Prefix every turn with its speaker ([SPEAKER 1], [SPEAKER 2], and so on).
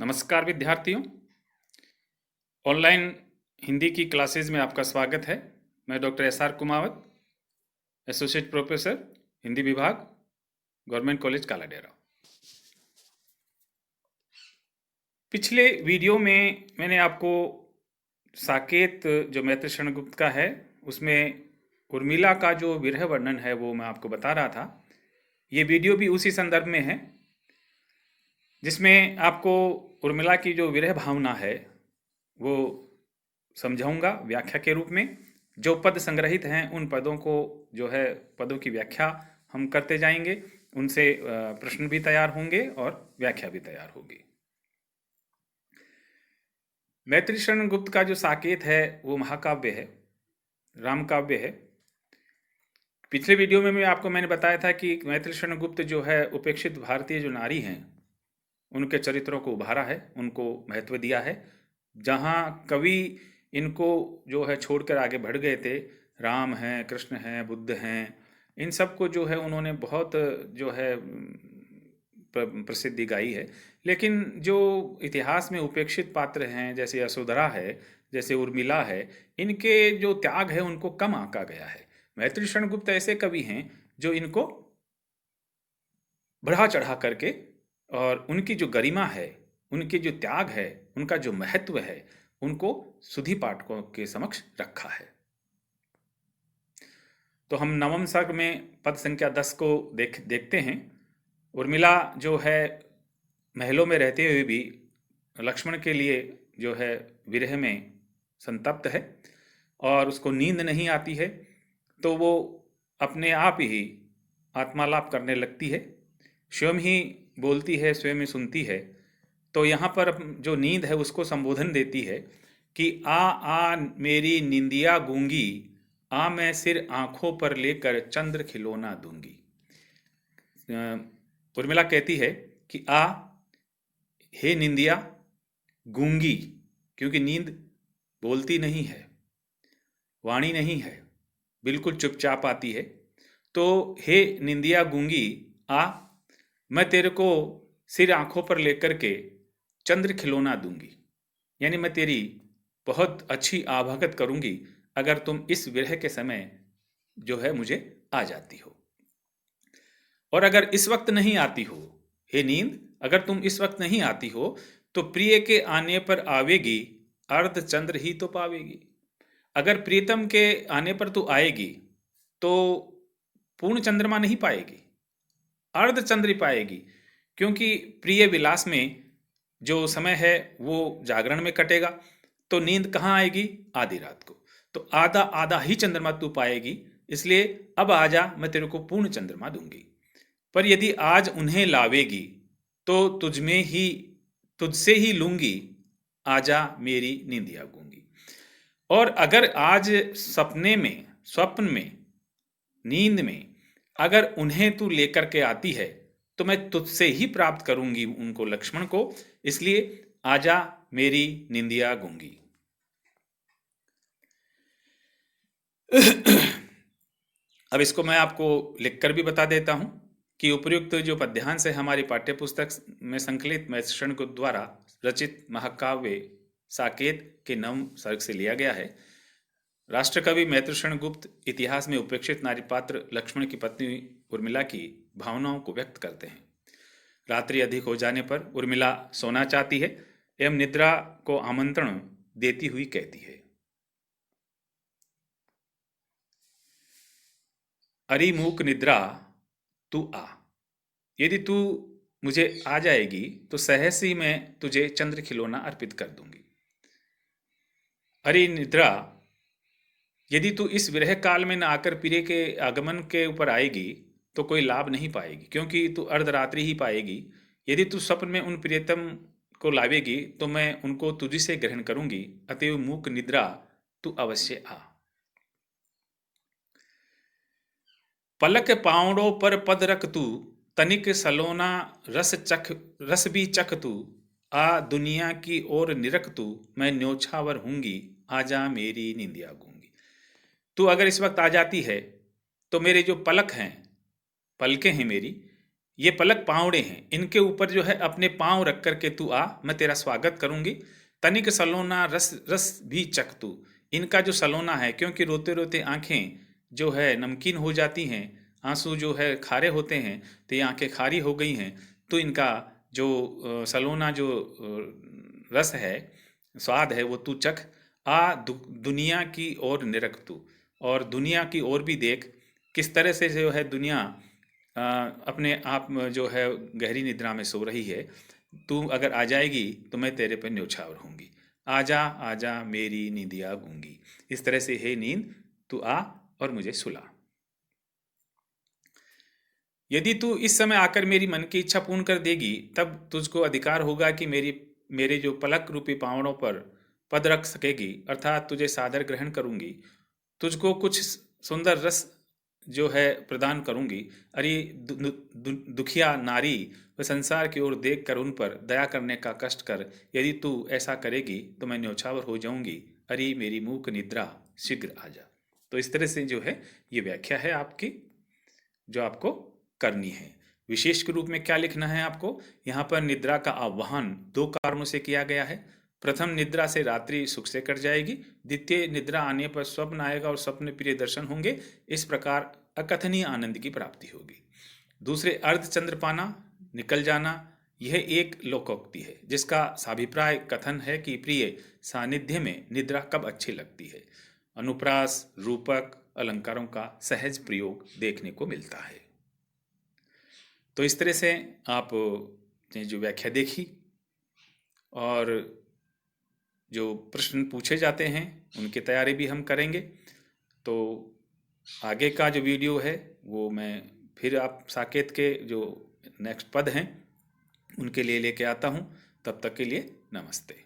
[SPEAKER 1] नमस्कार विद्यार्थियों। ऑनलाइन हिंदी की क्लासेज में आपका स्वागत है। मैं doctor SR Kumawat, associate professor Hindi विभाग, गवर्नमेंट कॉलेज कालाडेरा। पिछले वीडियो में मैंने आपको साकेत जो मैत्रेय गुप्त का है उसमें उर्मिला का जो विरह वर्णन है वो मैं आपको बता रहा था। ये वीडियो भी उसी संदर्भ में है जिसमें आपको उर्मिला की जो विरह भावना है वो समझाऊंगा व्याख्या के रूप में। जो पद संग्रहित हैं उन पदों को जो है पदों की व्याख्या हम करते जाएंगे, उनसे प्रश्न भी तैयार होंगे और व्याख्या भी तैयार होगी। मैत्रेय गुप्त का जो साकेत है वो महाकाव्य है, राम काव्य है। पिछले वीडियो में मैंने बताया था कि मैत्रेय गुप्त जो है उपेक्षित भारतीय जो नारी हैं उनके चरित्रों को उभारा है, उनको महत्व दिया है। जहाँ कवि इनको जो है छोड़कर आगे बढ़ गए थे, राम हैं, कृष्ण हैं, बुद्ध हैं, इन सब को जो है उन्होंने बहुत जो है प्रसिद्धि गाई है। लेकिन जो इतिहास में उपेक्षित पात्र हैं जैसे यशोधरा है, जैसे उर्मिला है, इनके जो त्याग है उनको कम आंका गया है। मैत्रेय गुप्त ऐसे कवि हैं जो इनको बढ़ा चढ़ा करके और उनकी जो गरिमा है, उनके जो त्याग है, उनका जो महत्व है, उनको सुधी पाठकों के समक्ष रखा है। तो हम नवम सर्ग में पद संख्या 10 को देखते हैं। उर्मिला जो है महलों में रहते हुए भी लक्ष्मण के लिए जो है विरह में संतप्त है और उसको नींद नहीं आती है, तो वो अपने आप ही आत्मालाप करने लगती है, स्वयं ही बोलती है, स्वयं ही सुनती है। तो यहाँ पर जो नींद है उसको संबोधन देती है कि आ मेरी निंदिया गूंगी, आ मैं सिर आंखों पर लेकर चंद्र खिलौना दूंगी। उर्मिला कहती है कि आ हे निंदिया, गूंगी क्योंकि नींद बोलती नहीं है, वाणी नहीं है, बिल्कुल चुपचाप आती है। तो हे निंदिया गूंगी, आ मैं तेरे को सिर आंखों पर लेकर के चंद्र खिलौना दूंगी, यानी मैं तेरी बहुत अच्छी आभगत करूंगी अगर तुम इस विरह के समय जो है मुझे आ जाती हो। और अगर इस वक्त नहीं आती हो, हे नींद, अगर तुम इस वक्त नहीं आती हो तो प्रिय के आने पर आवेगी, अर्ध चंद्र ही तो पावेगी। अगर प्रीतम के आने पर तू आएगी तो पूर्ण चंद्रमा नहीं पाएगी, अर्ध चंद्र पाएगी, क्योंकि प्रिय विलास में जो समय है वो जागरण में कटेगा। तो नींद कहाँ आएगी? आधी रात को। तो आधा आधा ही चंद्रमा तू पाएगी, इसलिए अब आजा, मैं तेरे को पूर्ण चंद्रमा दूंगी। पर यदि आज उन्हें लावेगी तो तुझसे ही लूंगी, आजा मेरी नींदिया गूंगी। और अगर आज स्वप्न में, नींद में अगर उन्हें तू लेकर के आती है तो मैं तुझसे ही प्राप्त करूंगी उनको, लक्ष्मण को, इसलिए आजा मेरी निंदिया गूंगी। अब इसको मैं आपको लिखकर भी बता देता हूं कि उपयुक्त जो पद्यांश है हमारी पाठ्यपुस्तक में संकलित मैत्रेय गुप्त द्वारा रचित महाकाव्य साकेत के नवम सर्ग से लिया गया है। राष्ट्रकवि मैत्रेय गुप्त इतिहास में उपेक्षित नारी पात्र लक्ष्मण की पत्नी उर्मिला की भावनाओं को व्यक्त करते हैं। रात्रि अधिक हो जाने पर उर्मिला सोना चाहती है एवं निद्रा को आमंत्रण देती हुई कहती है, अरे मूक निद्रा तू आ, यदि तू मुझे आ जाएगी तो सहस ही मैं तुझे चंद्र खिलौना अर्पित कर दूंगी। अरे निद्रा, यदि तू इस विरह काल में न आकर प्रिय के आगमन के ऊपर आएगी तो कोई लाभ नहीं पाएगी, क्योंकि तू अर्धरात्रि ही पाएगी। यदि तू स्वप्न में उन प्रियतम को लावेगी तो मैं उनको तुझी से ग्रहण करूंगी, अतएव मूक निद्रा तू अवश्य आ। पलक पावड़ों पर पद रख तू, तनिक सलोना रस भी चख तू, आ दुनिया की ओर निरख तू, मैं न्योछावर हूंगी, आजा मेरी निंदिया गूंगी। तू अगर इस वक्त आ जाती है तो मेरे जो पलकें हैं मेरी, ये पलक पाँवड़े हैं, इनके ऊपर जो है अपने पाँव रख कर के तू आ, मैं तेरा स्वागत करूंगी। तनिक सलोना रस रस भी चख तू। इनका जो सलोना है, क्योंकि रोते रोते आंखें जो है नमकीन हो जाती हैं, आंसू जो है खारे होते हैं, तो ये आंखें खारी हो गई हैं, तो इनका जो सलोना जो रस है, स्वाद है, वो तू चख। दुनिया की ओर निरख तू, और दुनिया की ओर भी देख, किस तरह से जो है दुनिया अपने आप में जो है गहरी निद्रा में सो रही है। तू अगर आ जाएगी तो मैं तेरे पे न्यौछावर होंगी। आजा आजा मेरी नींदिया गूंगी। इस तरह से हे नींद तू आ और मुझे सुला। यदि तू इस समय आकर मेरी मन की इच्छा पूर्ण कर देगी, तब तुझको अधिकार होगा कि मेरे जो पलक रूपी पाँवड़ों पर पद रख सकेगी, अर्थात तुझे सादर ग्रहण करूंगी, तुझको कुछ सुंदर रस जो है प्रदान करूंगी। अरे दुखिया नारी व संसार की ओर देख कर उन पर दया करने का कष्ट कर। यदि तू ऐसा करेगी तो मैं न्यौछावर हो जाऊंगी। अरे मेरी मूक निद्रा शीघ्र आ जा। तो इस तरह से जो है ये व्याख्या है आपकी, जो आपको करनी है। विशेष के रूप में क्या लिखना है आपको, यहाँ पर निद्रा का आह्वान दो कारणों से किया गया है। प्रथम, निद्रा से रात्रि सुख से कट जाएगी। द्वितीय, निद्रा आने पर स्वप्न आएगा और स्वप्न प्रिय दर्शन होंगे। इस प्रकार अकथनीय आनंद की प्राप्ति होगी। दूसरे, अर्धचंद्र पाना, निकल जाना, यह एक लोकोक्ति है जिसका साभिप्राय कथन है कि प्रिय सानिध्य में निद्रा कब अच्छी लगती है। अनुप्रास, रूपक, अलंकारों का सहज प्रयोग देखने को मिलता है। तो इस तरह से आप ने जो व्याख्या देखी और जो प्रश्न पूछे जाते हैं उनकी तैयारी भी हम करेंगे। तो आगे का जो वीडियो है वो मैं फिर आप साकेत के जो नेक्स्ट पद हैं उनके लिए लेके आता हूँ। तब तक के लिए नमस्ते।